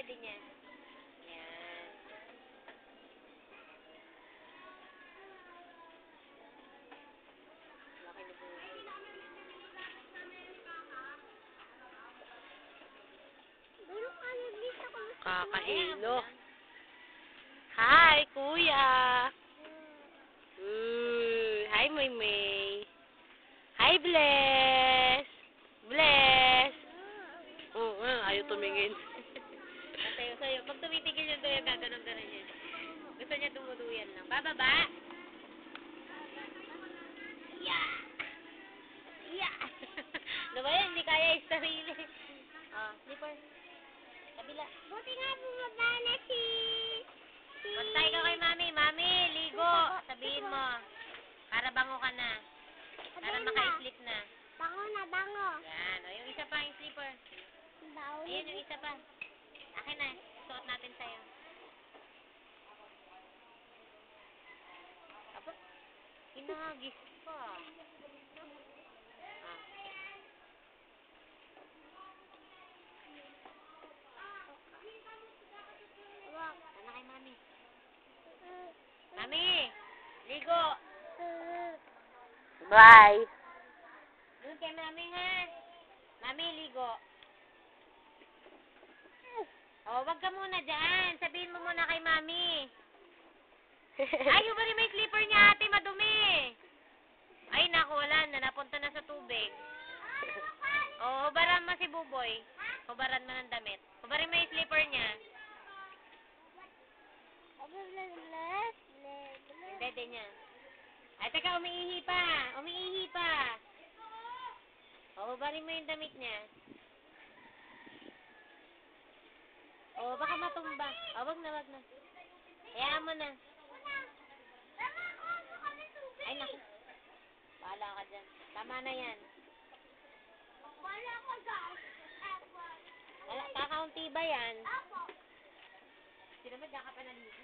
dede niya. Yan. Laki na po. Kakahilo. Hi, kuya. Hi, Maymay. Hi, Bless. Bless. Ayaw tumingin. Natayo sa'yo. Pag tumitigil yung tuya, gaganon-ganon yun. Gusto niya tumuduyan lang. Bababa. Yeah. Yeah. Ano ba yan? Hindi kaya istarili. Slipper. Kabila. Buti nga bumaba na si... Pantay ka kay mami. Mami, ligo. Sabihin mo. Para bango ka na. Para maka-sleep na. Bango na, bango. Yan. O, yung isa pa, yung slipper. Ayun, yung isa pa. Akin na. Suot natin sa'yo. Apo, hinagis pa. Ano kay mami? Mami! Ligo! Bye! Doon kay mami, ha? Mami, ligo. Wag ka muna dyan. Sabihin mo muna kay mami. Ay, yung ba rin may slipper niya, ate? Madumi. Ay, naku, wala na. Napunta na sa tubig. Hubaran mo si Buboy. Hubaran mo ng damit. Hubarin mo yung slipper niya. Dede niya. Ay, teka, umiihi pa. Umiihi pa. Hubarin mo yung damit niya. Baka matumba. Wag na, wag na. Hayaan mo na. Ay, naku. Bahala ka dyan. Tama na yan. Kakaunti ba yan? Sino ba dyan ka pa naligo?